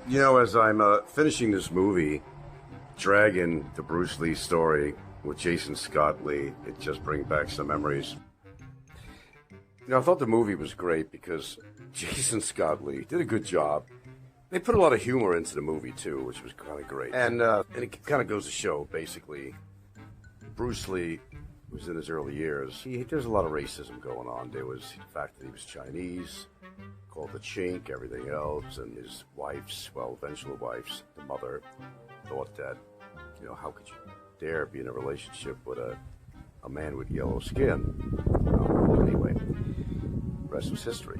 You know, as I'm finishing this movie, Dragon, the Bruce Lee story with Jason Scott Lee, it just brings back some memories. You know, I thought the movie was great because Jason Scott Lee did a good job. They put a lot of humor into the movie too, which was kind of great. And it kind of goes to show, basically, Bruce Lee was in his early years. There's a lot of racism going on. There was the fact that he was Chinese, called the Chink, everything else, and his wife's, well, eventual wife's, the mother, thought that, you know, how could you dare be in a relationship with a man with yellow skin? Well, anyway, rest was history.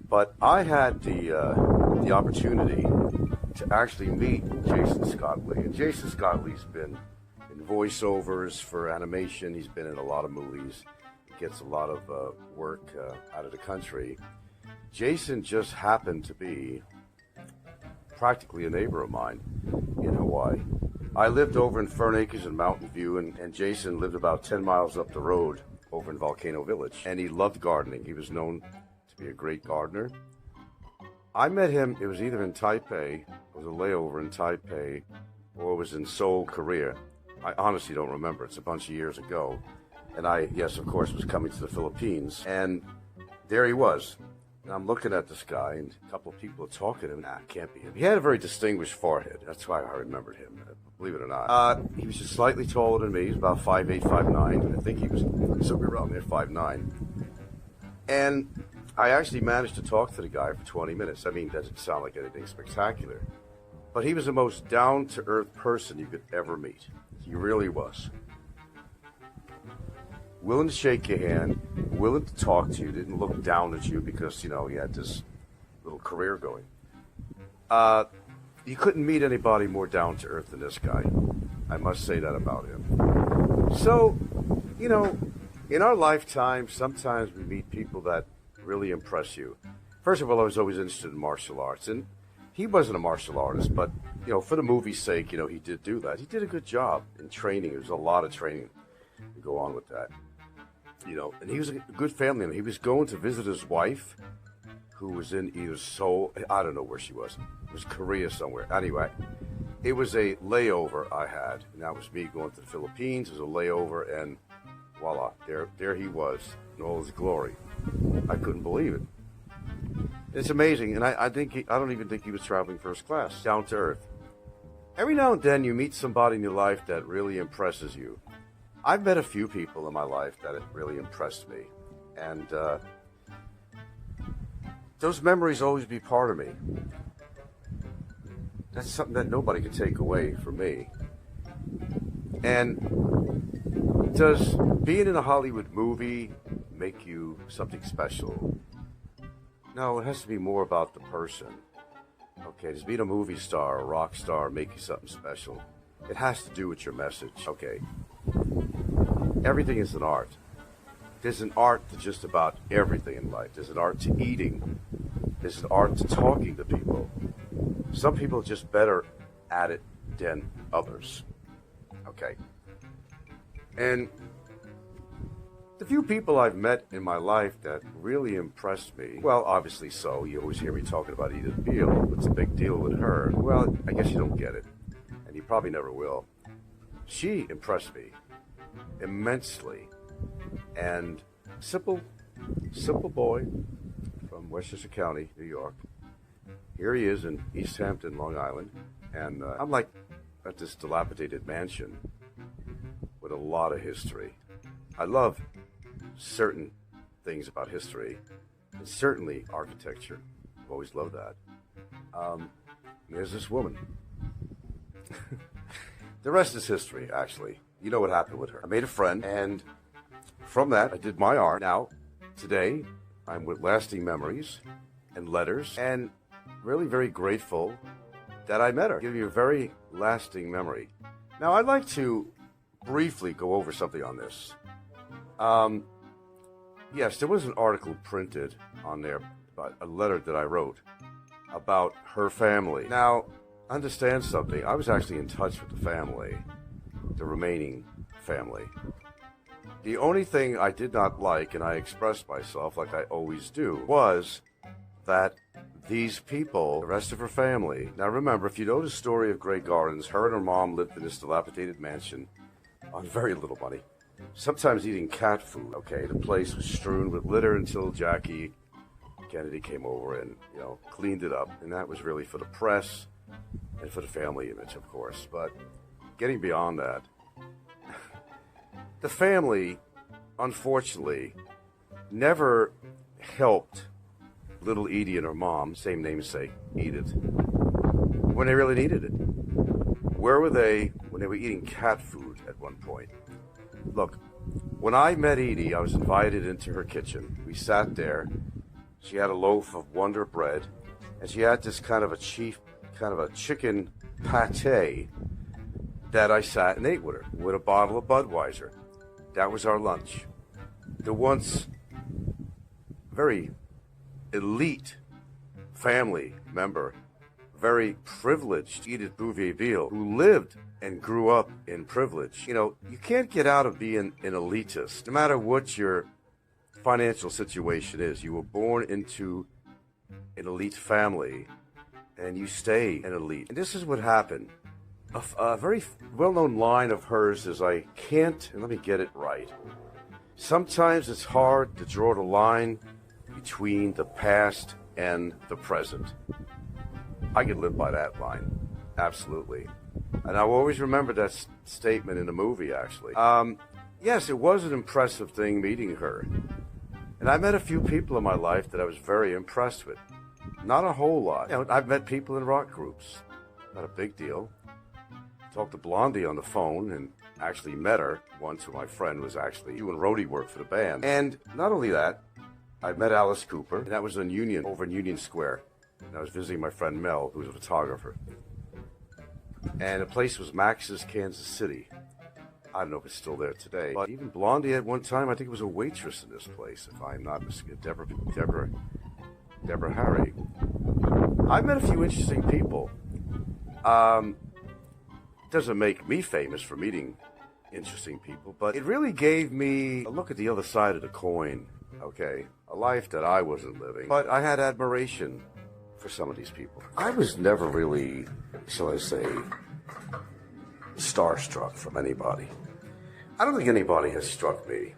But I had the opportunity to actually meet Jason Scott Lee, and Jason Scott Lee's been in voiceovers for animation. He's been in a lot of movies. He gets a lot of work out of the country. Jason just happened to be practically a neighbor of mine in Hawaii. I lived over in Fern Acres and Mountain View, and Jason lived about 10 miles up the road over in Volcano Village. And he loved gardening. He was known to be a great gardener. I met him, it was either in Taipei, it was a layover in Taipei, or it was in Seoul, Korea. I honestly don't remember. It's a bunch of years ago. And I, yes, of course, was coming to the Philippines. And there he was. And I'm looking at this guy, and a couple of people are talking to him. Nah, it can't be him. He had a very distinguished forehead. That's why I remembered him, believe it or not. He was just slightly taller than me. He was about 5'8", 5'9". I think he was somewhere around there, 5'9". And I actually managed to talk to the guy for 20 minutes. I mean, that doesn't sound like anything spectacular. But he was the most down-to-earth person you could ever meet. He really was. Willing to shake your hand, willing to talk to you, didn't look down at you because, you know, he had this little career going. You couldn't meet anybody more down-to-earth than this guy. I must say that about him. So, you know, in our lifetime, sometimes we meet people that really impress you. First of all, I was always interested in martial arts, and he wasn't a martial artist, but, you know, for the movie's sake, you know, he did do that. He did a good job in training. There was a lot of training to go on with that. You know, and he was a good family man. He was going to visit his wife, who was in either Seoul, I don't know where she was. It was Korea somewhere. Anyway, it was a layover I had, and that was me going to the Philippines. It was a layover, and voila, there he was in all his glory. I couldn't believe it. It's amazing, and I don't even think he was traveling first class, down to earth. Every now and then you meet somebody in your life that really impresses you. I've met a few people in my life that it really impressed me, and those memories always be part of me. That's something that nobody can take away from me. And does being in a Hollywood movie make you something special? No, it has to be more about the person. Okay, does being a movie star or a rock star make you something special? It has to do with your message. Okay. Everything is an art. There's an art to just about everything in life. There's an art to eating. There's an art to talking to people. Some people are just better at it than others. Okay. And the few people I've met in my life that really impressed me, well, obviously so. You always hear me talking about Edith Beale. What's the big deal with her? Well, I guess you don't get it. And you probably never will. She impressed me immensely. And simple boy from Westchester County, New York. Here he is in East Hampton, Long Island. And I'm like at this dilapidated mansion with a lot of history. I love certain things about history, and certainly architecture. I've always loved that. There's this woman. The rest is history, actually. You know what happened with her. I made a friend, and from that, I did my art. Now, today, I'm with lasting memories and letters, and really very grateful that I met her. Give you a very lasting memory. Now, I'd like to briefly go over something on this. Yes, there was an article printed on there about a letter that I wrote about her family. Now, understand something. I was actually in touch with the family, the remaining family. The only thing I did not like, and I expressed myself like I always do, was that these people, the rest of her family. Now remember, if you know the story of Grey Gardens, her and her mom lived in this dilapidated mansion on very little money, sometimes eating cat food, okay? The place was strewn with litter until Jackie Kennedy came over and, cleaned it up. And that was really for the press and for the family image, of course. But getting beyond that, the family, unfortunately, never helped little Edie and her mom, same namesake, Edith, when they really needed it. Where were they when they were eating cat food at one point? Look, when I met Edie, I was invited into her kitchen. We sat there. She had a loaf of Wonder Bread, and she had this kind of a chicken pate that I sat and ate with her, with a bottle of Budweiser. That was our lunch. The once very elite family member, very privileged Edith Bouvier-Ville, who lived and grew up in privilege. You can't get out of being an elitist, no matter what your financial situation is. You were born into an elite family, and you stay an elite. And this is what happened. A very well-known line of hers is, and let me get it right. Sometimes it's hard to draw the line between the past and the present. I could live by that line, absolutely. And I'll always remember that statement in the movie, actually. Yes, it was an impressive thing meeting her. And I met a few people in my life that I was very impressed with. Not a whole lot. I've met people in rock groups. Not a big deal. Talked to Blondie on the phone and actually met her once, who my friend was actually doing roadie work for the band. And not only that, I met Alice Cooper, and that was over in Union Square. And I was visiting my friend Mel, who was a photographer. And the place was Max's Kansas City. I don't know if it's still there today. But even Blondie at one time, I think it was a waitress in this place, if I'm not mistaken. Deborah Harry. I've met a few interesting people. Doesn't make me famous for meeting interesting people, but it really gave me a look at the other side of the coin, okay? A life that I wasn't living. But I had admiration for some of these people. I was never really, shall I say, starstruck from anybody. I don't think anybody has struck me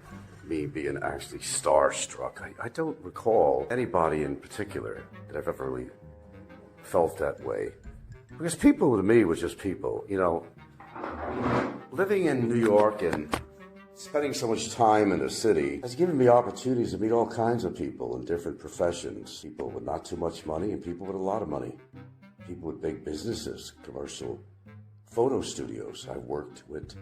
being actually starstruck. I don't recall anybody in particular that I've ever really felt that way. Because people to me were just people, Living in New York and spending so much time in the city has given me opportunities to meet all kinds of people in different professions. People with not too much money and people with a lot of money. People with big businesses, commercial photo studios. I worked with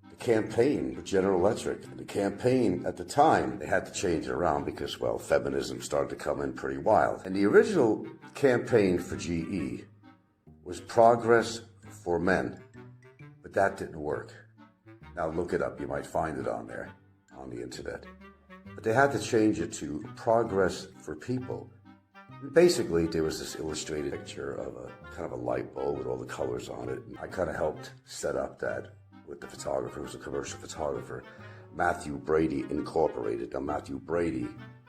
the campaign for General Electric. And the campaign at the time, they had to change it around because, feminism started to come in pretty wild. And the original campaign for GE was Progress for Men, but that didn't work. Now look it up, you might find it on there, on the internet. But they had to change it to Progress for People. Basically, there was this illustrated picture of a kind of a light bulb with all the colors on it. And I kind of helped set up that with the photographer, who was a commercial photographer, Matthew Brady Incorporated. Now, Matthew Brady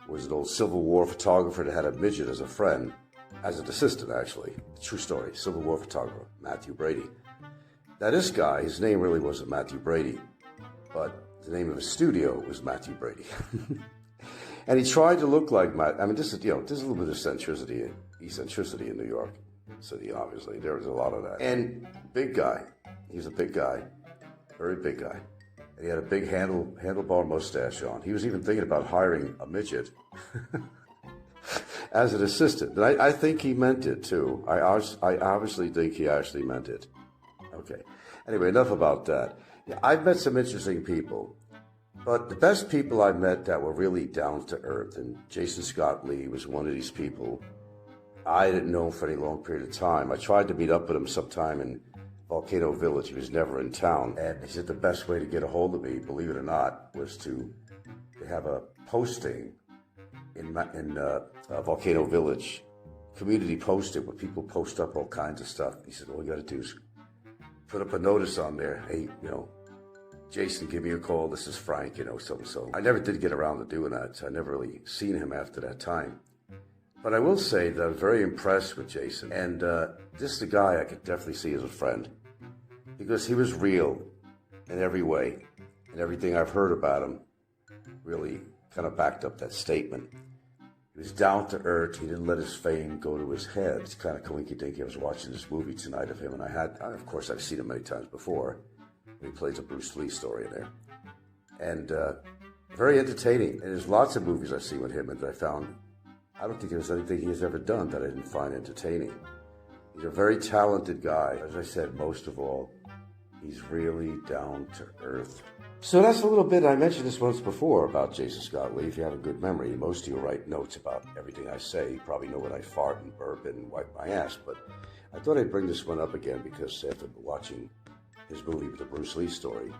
was an old Civil War photographer that had a midget as a friend, as an assistant, actually. True story, Civil War photographer, Matthew Brady. Now, this guy, his name really wasn't Matthew Brady, but the name of his studio was Matthew Brady. And he tried to look like Matt. I mean, there's a little bit of eccentricity in New York City, obviously. There was a lot of that. And big guy. He was a big guy, very big guy. And he had a big handlebar mustache on. He was even thinking about hiring a midget as an assistant. And I think he meant it, too. I obviously think he actually meant it. Okay. Anyway, enough about that. Yeah, I've met some interesting people, but the best people I've met that were really down to earth, and Jason Scott Lee was one of these people. I didn't know him for any long period of time. I tried to meet up with him sometime in Volcano Village. He was never in town. And he said the best way to get a hold of me, believe it or not, was to have a posting in Volcano Village, community posted, where people post up all kinds of stuff. He said, all you got to do is put up a notice on there. Hey, Jason, give me a call. This is Frank, so. I never did get around to doing that. So I never really seen him after that time. But I will say that I'm very impressed with Jason. And this is a guy I could definitely see as a friend. Because he was real in every way. And everything I've heard about him really kind of backed up that statement. He was down to earth. He didn't let his fame go to his head. It's kind of coinky-dinky. I was watching this movie tonight of him, and of course, I've seen him many times before. He plays a Bruce Lee story in there. And very entertaining. And there's lots of movies I've seen with him, and I don't think there's anything he has ever done that I didn't find entertaining. He's a very talented guy. As I said, most of all, he's really down to earth. So that's a little bit, I mentioned this once before about Jason Scott Lee. If you have a good memory, most of you write notes about everything I say. You probably know when I fart and burp and wipe my ass. But I thought I'd bring this one up again because after watching his movie, The Bruce Lee Story,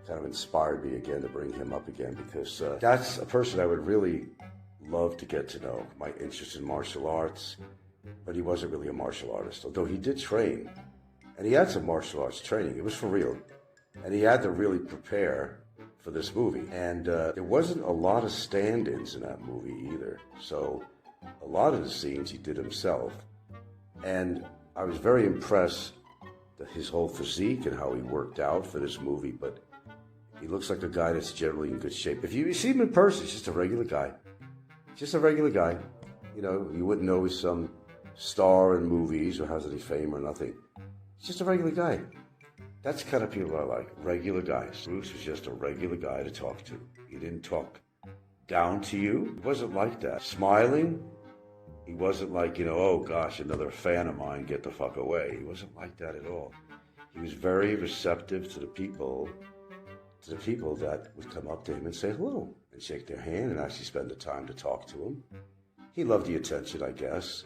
kind of inspired me again to bring him up again because that's a person I would really love to get to know. My interest in martial arts, but he wasn't really a martial artist, although he did train. And he had some martial arts training. It was for real. And he had to really prepare for this movie. And there wasn't a lot of stand-ins in that movie either. So a lot of the scenes he did himself. And I was very impressed with his whole physique and how he worked out for this movie. But he looks like a guy that's generally in good shape. If you see him in person, he's just a regular guy. Just a regular guy. You know, you wouldn't know he's some star in movies or has any fame or nothing. He's just a regular guy. That's the kind of people I like, regular guys. Bruce was just a regular guy to talk to. He didn't talk down to you. He wasn't like that. Smiling, he wasn't like, oh gosh, another fan of mine, get the fuck away. He wasn't like that at all. He was very receptive to the people that would come up to him and say hello and shake their hand and actually spend the time to talk to him. He loved the attention, I guess.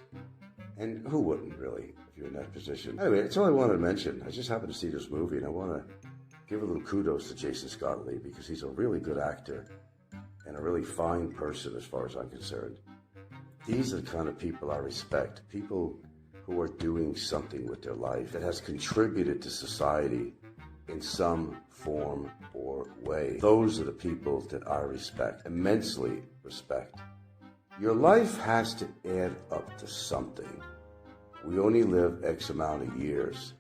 And who wouldn't, really, if you're in that position? Anyway, that's all I wanted to mention. I just happened to see this movie, and I want to give a little kudos to Jason Scott Lee because he's a really good actor and a really fine person as far as I'm concerned. These are the kind of people I respect. People who are doing something with their life that has contributed to society in some form or way. Those are the people that I respect, immensely respect. Your life has to add up to something. We only live X amount of years.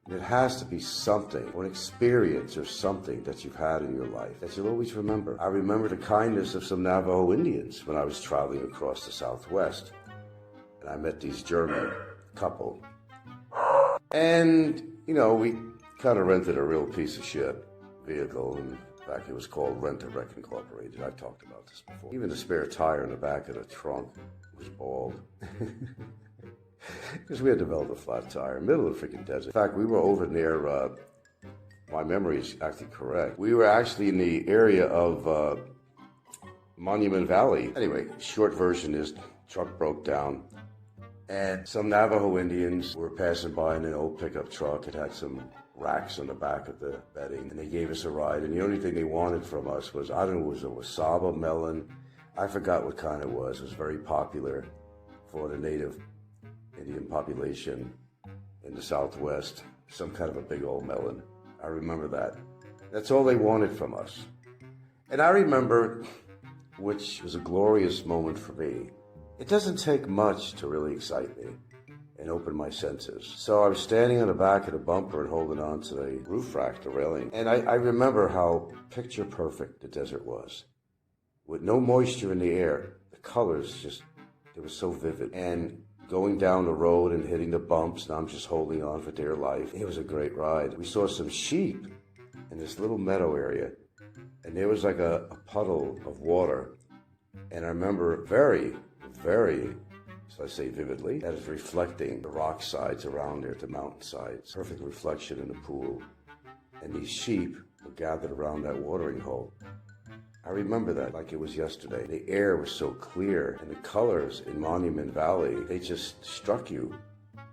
And it has to be something, or an experience or something that you've had in your life that you'll always remember. I remember the kindness of some Navajo Indians when I was traveling across the Southwest. And I met these German couple. And, we kind of rented a real piece of shit vehicle. In fact, it was called Rent-A-Wreck Incorporated. I've talked about this before. Even the spare tire in the back of the trunk was bald. Because we had developed a flat tire in the middle of the freaking desert. In fact, we were over near, my memory is actually correct. We were actually in the area of Monument Valley. Anyway, short version is truck broke down. And some Navajo Indians were passing by in an old pickup truck. It had some racks on the back of the bedding. And they gave us a ride. And the only thing they wanted from us was, I don't know, it was a wasaba melon. I forgot what kind it was. It was very popular for the native Indian population in the Southwest, some kind of a big old melon. I remember that. That's all they wanted from us. And I remember, which was a glorious moment for me, it doesn't take much to really excite me and open my senses. So I was standing on the back of the bumper and holding on to the roof rack, the railing, and I remember how picture perfect the desert was. With no moisture in the air, the colors just, they were so vivid. And going down the road and hitting the bumps, and I'm just holding on for dear life. It was a great ride. We saw some sheep in this little meadow area, and there was like a puddle of water. And I remember very, so I say vividly, that is reflecting the rock sides around there, the mountain sides. Perfect reflection in the pool. And these sheep were gathered around that watering hole. I remember that like it was yesterday. The air was so clear, and the colors in Monument Valley, they just struck you.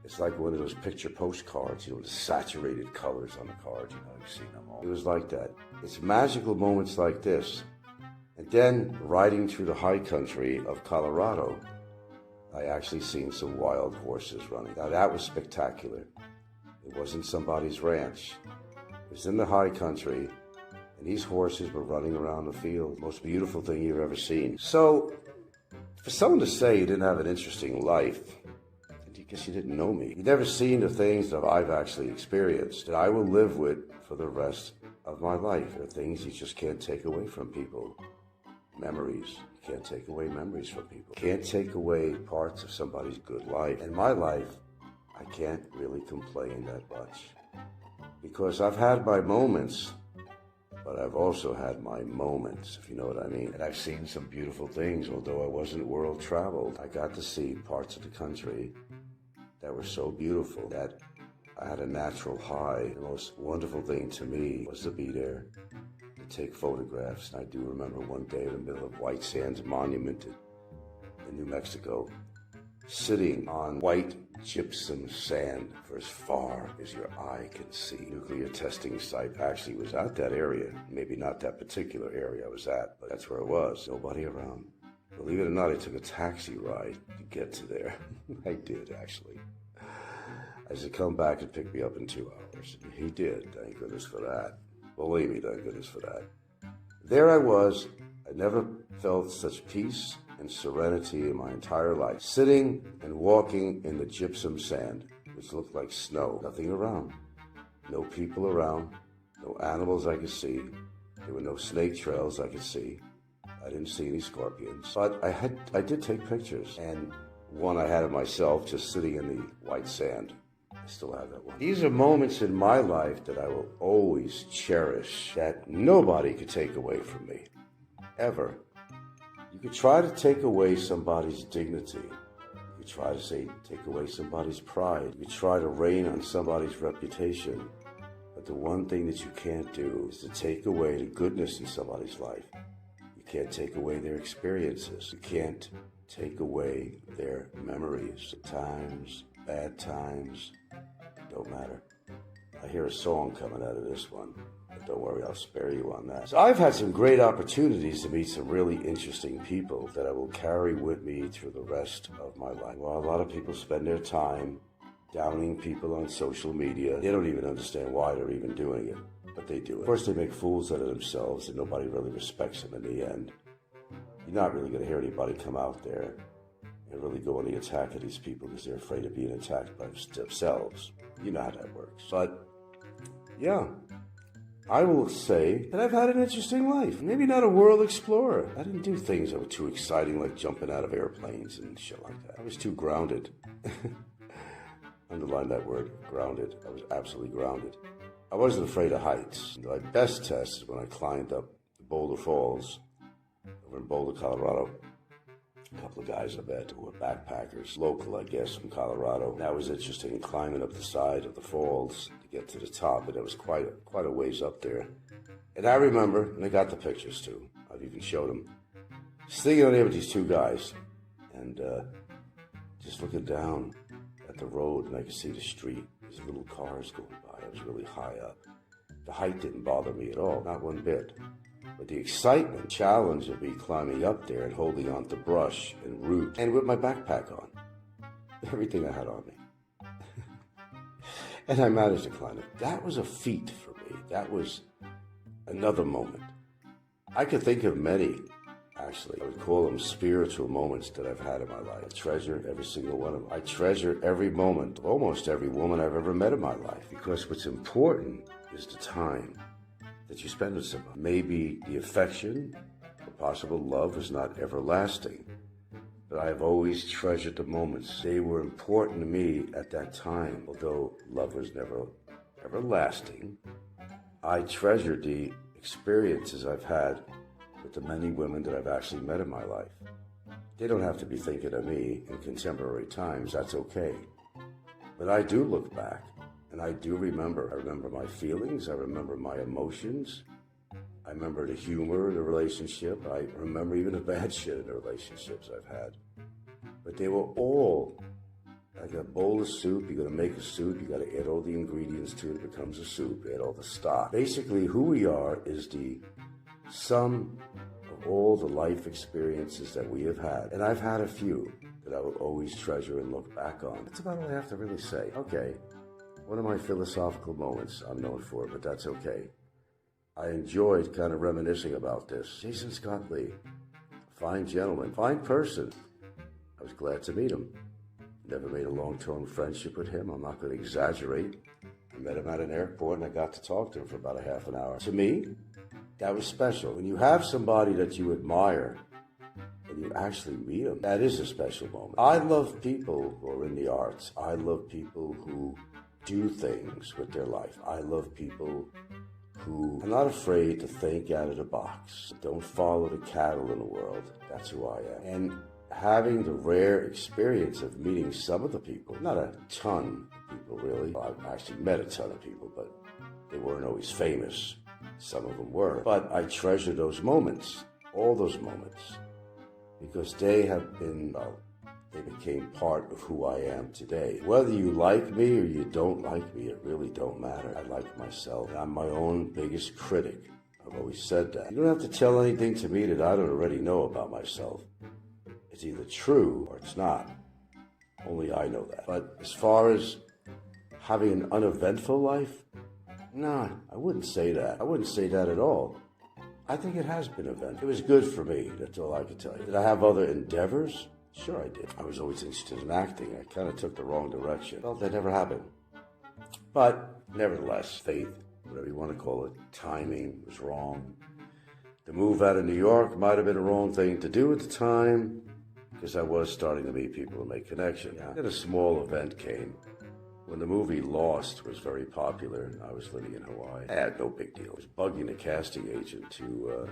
It's like one of those picture postcards, the saturated colors on the card, you've seen them all. It was like that. It's magical moments like this. And then, riding through the high country of Colorado, I actually seen some wild horses running. Now that was spectacular. It wasn't somebody's ranch. It was in the high country. And these horses were running around the field. Most beautiful thing you've ever seen. So, For someone to say you didn't have an interesting life, I guess you didn't know me. You've never seen the things that I've actually experienced that I will live with for the rest of my life. There are things you just can't take away from people. Memories. You can't take away memories from people. You can't take away parts of somebody's good life. In my life, I can't really complain that much. Because I've had my moments, but I've also had my moments, if you know what I mean. And I've seen some beautiful things, although I wasn't world traveled. I got to see parts of the country that were so beautiful that I had a natural high. The most wonderful thing to me was to be there, to take photographs. And I do remember one day in the middle of White Sands Monument in New Mexico, sitting on white gypsum sand for as far as your eye can see. Nuclear testing site actually was at that area. Maybe not that particular area I was at, but that's where it was. Nobody around. Believe it or not, I took a taxi ride to get to there. I did, actually. I said, come back and pick me up in 2 hours. And he did, thank goodness for that. Believe me, thank goodness for that. There I was. I never felt such peace and serenity in my entire life. Sitting and walking in the gypsum sand, which looked like snow. Nothing around. No people around. No animals I could see. There were no snake trails I could see. I didn't see any scorpions. But I did take pictures. And one I had of myself just sitting in the white sand. I still have that one. These are moments in my life that I will always cherish, that nobody could take away from me. Ever. You could try to take away somebody's dignity. You could try to take away somebody's pride. You could try to rain on somebody's reputation. But the one thing that you can't do is to take away the goodness in somebody's life. You can't take away their experiences. You can't take away their memories. Good times, bad times, don't matter. I hear a song coming out of this one. Don't worry, I'll spare you on that. So I've had some great opportunities to meet some really interesting people that I will carry with me through the rest of my life. Well, a lot of people spend their time downing people on social media. They don't even understand why they're even doing it, but they do it. Of course, they make fools out of themselves and nobody really respects them in the end. You're not really going to hear anybody come out there and really go on the attack of these people because they're afraid of being attacked by themselves. You know how that works. But, yeah. I will say that I've had an interesting life. Maybe not a world explorer. I didn't do things that were too exciting, like jumping out of airplanes and shit like that. I was too grounded. Underline that word, grounded. I was absolutely grounded. I wasn't afraid of heights. My best test is when I climbed up Boulder Falls over in Boulder, Colorado. A couple of guys I met who were backpackers, local, I guess, from Colorado. That was interesting, climbing up the side of the falls to get to the top, but it was quite a ways up there. And I remember, and I got the pictures too, I've even showed them, sitting on there with these two guys, and just looking down at the road, and I could see the street. There's little cars going by. I was really high up. The height didn't bother me at all, not one bit. But the excitement, challenge of me climbing up there and holding on to brush and root, and with my backpack on. Everything I had on me. And I managed to climb it. That was a feat for me. That was another moment. I could think of many, actually. I would call them spiritual moments that I've had in my life. I treasure every single one of them. I treasure every moment, almost every woman I've ever met in my life. Because what's important is the time that you spend with someone. Maybe the affection or possible love is not everlasting, but I have always treasured the moments. They were important to me at that time. Although love was never everlasting, I treasured the experiences I've had with the many women that I've actually met in my life. They don't have to be thinking of me in contemporary times. That's okay. But I do look back. And I do remember. I remember my feelings. I remember my emotions. I remember the humor in the relationship. I remember even the bad shit in the relationships I've had. But they were all like a bowl of soup. You're going to make a soup. You got to add all the ingredients to it. It becomes a soup. Add all the stock. Basically, who we are is the sum of all the life experiences that we have had. And I've had a few that I will always treasure and look back on. That's about all I have to really say. Okay. One of my philosophical moments I'm known for, but that's okay. I enjoyed kind of reminiscing about this. Jason Scott Lee, fine gentleman, fine person. I was glad to meet him. Never made a long-term friendship with him. I'm not going to exaggerate. I met him at an airport and I got to talk to him for about a half an hour. To me, that was special. When you have somebody that you admire and you actually meet them, that is a special moment. I love people who are in the arts. I love people who do things with their life. I love people who are not afraid to think out of the box. Don't follow the cattle in the world. That's who I am. And having the rare experience of meeting some of the people, not a ton of people really. I've actually met a ton of people, but they weren't always famous. Some of them were. But I treasure those moments, all those moments, because they have been, they became part of who I am today. Whether you like me or you don't like me, it really don't matter. I like myself. I'm my own biggest critic. I've always said that. You don't have to tell anything to me that I don't already know about myself. It's either true or it's not. Only I know that. But as far as having an uneventful life, nah, I wouldn't say that. I wouldn't say that at all. I think it has been eventful. It was good for me. That's all I can tell you. Did I have other endeavors? Sure I did. I was always interested in acting. I kind of took the wrong direction. Well, that never happened. But nevertheless, fate, whatever you want to call it, timing was wrong. The move out of New York might have been a wrong thing to do at the time, because I was starting to meet people and make connections. Then a small event came. When the movie Lost was very popular, and I was living in Hawaii, I had no big deal. I was bugging the casting agent to,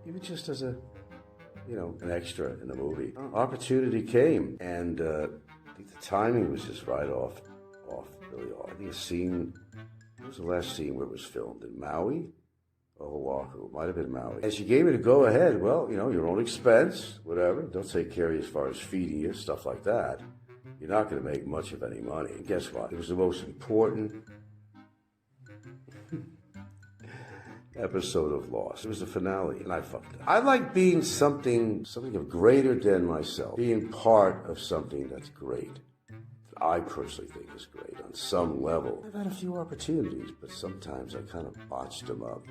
even just as an extra in the movie. Opportunity came, and I think the timing was just right off, really off. I think what was the last scene where it was filmed? In Maui? Or Oahu, it might have been Maui. And she gave me the go-ahead, well, your own expense, whatever. They'll take care of you as far as feeding you, stuff like that. You're not going to make much of any money. And guess what? It was the most important episode of Lost. It was the finale, and I fucked up. I like being something of greater than myself. Being part of something that's great. That I personally think is great on some level. I've had a few opportunities, but sometimes I kind of botched them up.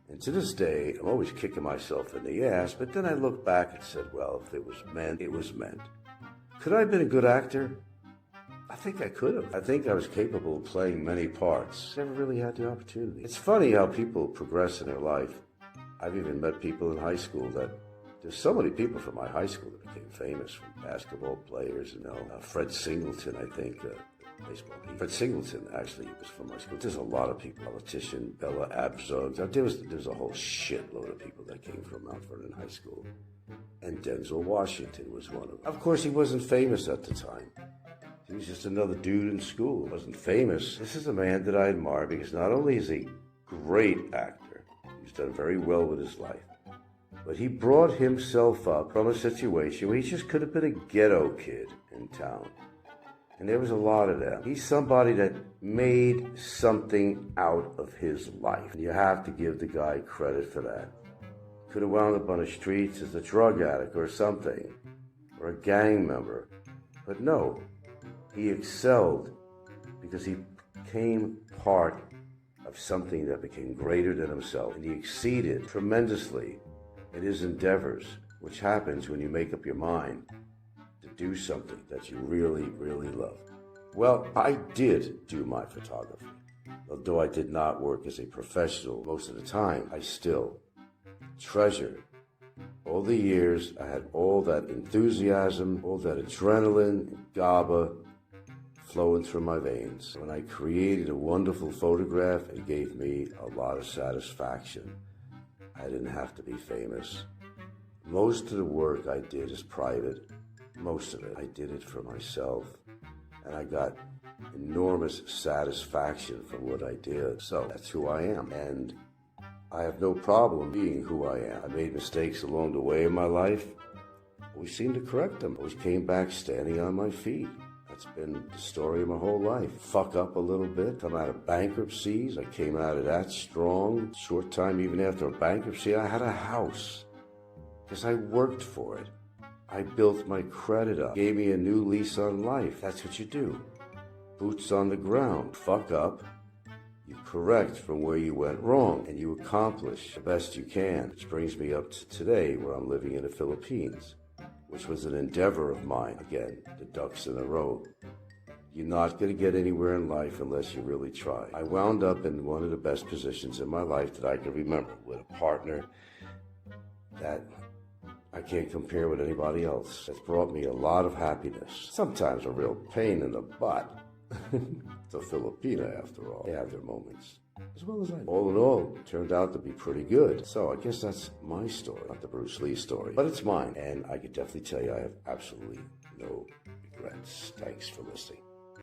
And to this day, I'm always kicking myself in the ass, but then I look back and said, well, if it was meant, it was meant. Could I have been a good actor? I think I could have. I think I was capable of playing many parts. Never really had the opportunity. It's funny how people progress in their life. I've even met people in high school there's so many people from my high school that became famous, from basketball players, Fred Singleton, I think, baseball. Fred Singleton actually was from my school. There's a lot of people. Politician, Bella Abzug. There's a whole shitload of people that came from Mount Vernon High School. And Denzel Washington was one of them. Of course, he wasn't famous at the time. He was just another dude in school. He wasn't famous. This is a man that I admire because not only is he a great actor, he's done very well with his life, but he brought himself up from a situation where he just could have been a ghetto kid in town. And there was a lot of them. He's somebody that made something out of his life. And you have to give the guy credit for that. Could have wound up on the streets as a drug addict or something, or a gang member. But no, he excelled because he became part of something that became greater than himself. And he exceeded tremendously in his endeavors, which happens when you make up your mind to do something that you really, really love. Well, I did do my photography. Although I did not work as a professional most of the time, I still treasure all the years I had all that enthusiasm, all that adrenaline, and GABA flowing through my veins. When I created a wonderful photograph, it gave me a lot of satisfaction. I didn't have to be famous. Most of the work I did is private. Most of it. I did it for myself. And I got enormous satisfaction from what I did. So that's who I am. And I have no problem being who I am. I made mistakes along the way in my life. Always seemed to correct them. Always came back standing on my feet. That's been the story of my whole life. Fuck up a little bit, come out of bankruptcies. I came out of that strong. Short time even after a bankruptcy, I had a house because I worked for it. I built my credit up, gave me a new lease on life. That's what you do. Boots on the ground. Fuck up. You correct from where you went wrong, and you accomplish the best you can. Which brings me up to today, where I'm living in the Philippines, which was an endeavor of mine. Again, the ducks in a row. You're not going to get anywhere in life unless you really try. I wound up in one of the best positions in my life that I can remember, with a partner that I can't compare with anybody else. That's brought me a lot of happiness. Sometimes a real pain in the butt. It's a Filipina, after all. They have their moments, as well as I. All in all, it turned out to be pretty good. So I guess that's my story, not the Bruce Lee story. But it's mine, and I can definitely tell you I have absolutely no regrets. Thanks for listening.